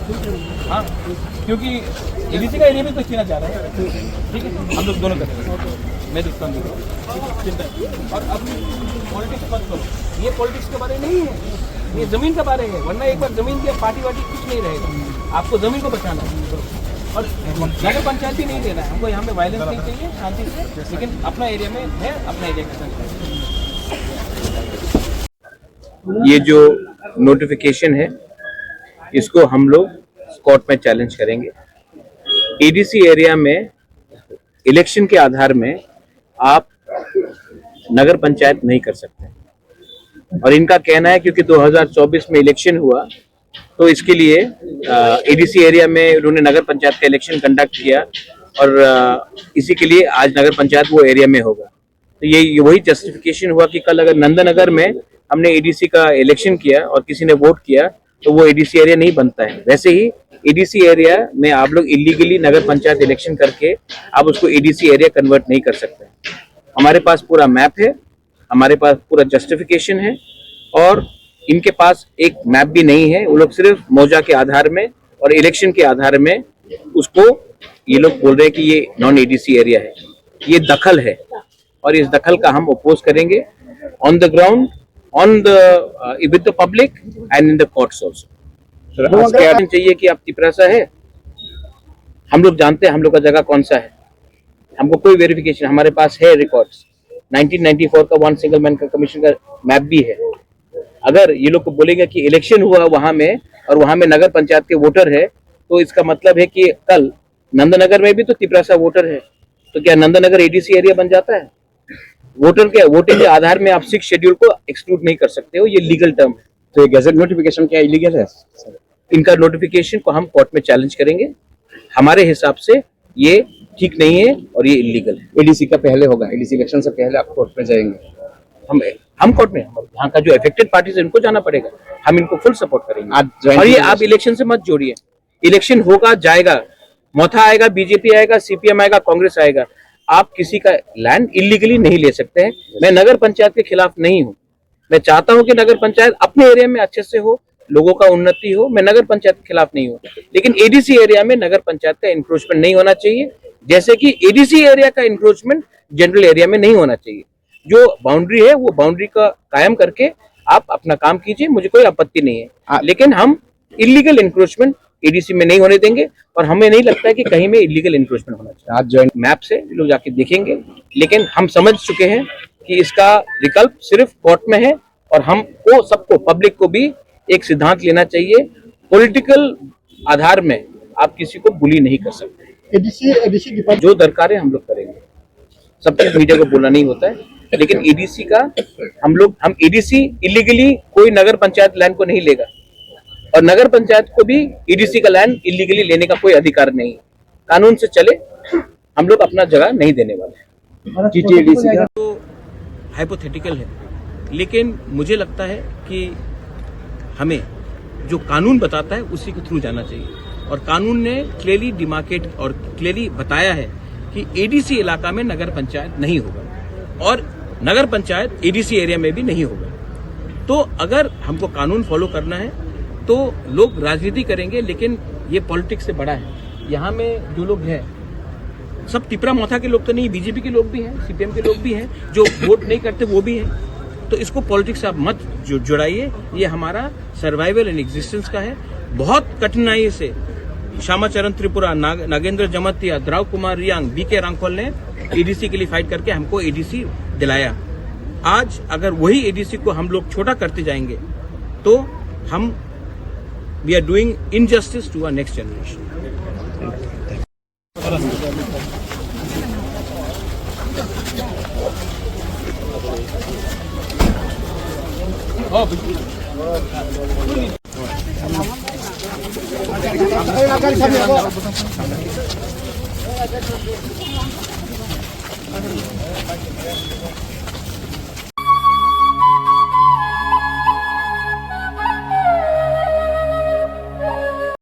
हाँ, क्योंकि एडीसी का एरिया भी तो छीना चाह रहा है। ठीक है, हम लोग दोनों करते हैं, मैं देखता हूँ चिंता। और अब पॉलिटिक्स मत करो, ये पॉलिटिक्स के बारे में नहीं है, ये जमीन के बारे में है। वरना एक बार जमीन की पार्टी वार्टी कुछ नहीं रहेगा, आपको जमीन को बचाना है। और नगर पंचायत भी नहीं देना है हमको, यहाँ पे वायलेंस नहीं चाहिए, शांति से, लेकिन अपना एरिया में है, अपना एरिया का संग। ये जो नोटिफिकेशन है इसको हम लोग कोर्ट में चैलेंज करेंगे। एडीसी एरिया में इलेक्शन के आधार में आप नगर पंचायत नहीं कर सकते, और इनका कहना है क्योंकि 2024 में इलेक्शन हुआ तो इसके लिए एडीसी एरिया में उन्होंने नगर पंचायत का इलेक्शन कंडक्ट किया, और इसी के लिए आज नगर पंचायत वो एरिया में होगा। तो ये वही जस्टिफिकेशन हुआ कि कल अगर नंदनगर में हमने एडीसी का इलेक्शन किया और किसी ने वोट किया तो वो एडीसी एरिया नहीं बनता है। वैसे ही एडीसी एरिया में आप लोग इलीगली नगर पंचायत इलेक्शन करके आप उसको एडीसी एरिया कन्वर्ट नहीं कर सकते। हमारे पास पूरा मैप है, हमारे पास पूरा जस्टिफिकेशन है, और इनके पास एक मैप भी नहीं है। वो लोग सिर्फ मौजा के आधार में और इलेक्शन के आधार में उसको ये लोग बोल रहे हैं कि ये नॉन एडीसी एरिया है। ये दखल है और इस दखल का हम अपोज करेंगे on the ground, on the with the public and in the courts also. चाहिए कि आप तिपरासा है, हम लोग जानते हैं हम लोग का जगह कौन सा है, हमको कोई वेरिफिकेशन, हमारे पास है रिकॉर्ड्स, 1994 का वन सिंगल मैन का कमीशन का मैप भी है। अगर ये लोग को बोलेंगे कि इलेक्शन हुआ वहां में और वहां में नगर पंचायत के वोटर है, तो इसका मतलब है कि कल नंदनगर में भी तो तिपरासा वोटर है, तो क्या नंदनगर एडीसी एरिया बन जाता है? वोटर के वोटिंग के आधार में आप 6 शेड्यूल को एक्सक्लूड नहीं कर सकते हो, ये लीगल टर्म है। तो ये गैजेट नोटिफिकेशन क्या इलीगल है? इनका नोटिफिकेशन को हम कोर्ट में चैलेंज करेंगे। हमारे हिसाब से ये ठीक नहीं है और ये इलीगल है। एडीसी का पहले होगा, एडीसी इलेक्शन से पहले आप कोर्ट में जाएंगे? हम कोर्ट में, यहाँ का जो अफेक्टेड पार्टी है उनको जाना पड़ेगा, हम इनको फुल सपोर्ट करेंगे। और ये आप इलेक्शन से मत जोड़िए, इलेक्शन होगा जाएगा, मोथा आएगा, बीजेपी आएगा, सीपीएम आएगा, कांग्रेस आएगा, आप किसी का लैंड इलीगली नहीं ले सकते हैं। मैं नगर पंचायत के खिलाफ नहीं हूँ, मैं चाहता हूँ कि नगर पंचायत अपने एरिया में अच्छे से हो, लोगों का उन्नति हो, मैं नगर पंचायत के खिलाफ नहीं हूँ। लेकिन एडीसी एरिया में नगर पंचायत का इंक्रोचमेंट नहीं होना चाहिए, जैसे कि एडीसी एरिया का इंक्रोचमेंट जनरल एरिया में नहीं होना चाहिए। जो बाउंड्री है वो बाउंड्री का कायम करके आप अपना काम कीजिए, मुझे कोई आपत्ति नहीं है। लेकिन हम इलीगल इंक्रोचमेंट एडीसी में नहीं होने देंगे, और हमें नहीं लगता है कि कहीं में इलीगल इंक्रोचमेंट होना चाहिए। आज ज्वाइंट मैप से लोग जाके देखेंगे, लेकिन हम समझ चुके हैं कि इसका विकल्प सिर्फ कोर्ट में है, और हमको सबको, पब्लिक को भी एक सिद्धांत लेना चाहिए, पॉलिटिकल आधार में आप किसी को बुली नहीं कर सकते। एडीसी जो दरकार है हम लोग करेंगे, सब चीज मीडिया को बोलना नहीं होता है, लेकिन एडीसी का हम एडीसी इलीगली कोई नगर पंचायत लैंड को नहीं लेगा, और नगर पंचायत को भी एडीसी का लैंड इलीगली लेने का कोई अधिकार नहीं। कानून से चले, हम लोग अपना जगह नहीं देने वाले। जीटीएडीसी का तो हाइपोथेटिकल है, लेकिन मुझे लगता है कि हमें जो कानून बताता है उसी के थ्रू जाना चाहिए, और कानून ने क्लियरली डिमार्केट और क्लियरली बताया है कि एडीसी इलाका में नगर पंचायत नहीं होगा, और नगर पंचायत एडीसी एरिया में भी नहीं होगा। तो अगर हमको कानून फॉलो करना है तो लोग राजनीति करेंगे, लेकिन ये पॉलिटिक्स से बड़ा है। यहाँ में जो लोग हैं सब तिपरा मोथा के लोग तो नहीं, बीजेपी के लोग भी हैं, सीपीएम के लोग भी हैं, जो वोट नहीं करते वो भी हैं। तो इसको पॉलिटिक्स से आप मत जुड़ाइए, ये हमारा सर्वाइवल एंड एग्जिस्टेंस का है। बहुत कठिनाई से श्यामाचरण त्रिपुरा, नागेंद्र जमतिया, द्राव कुमार रियांग, बीके रांखोल ने एडीसी के लिए फाइट करके हमको एडीसी दिलाया। आज अगर वही एडीसी को हम लोग छोटा करते जाएंगे तो हम we are doing injustice to our next generation.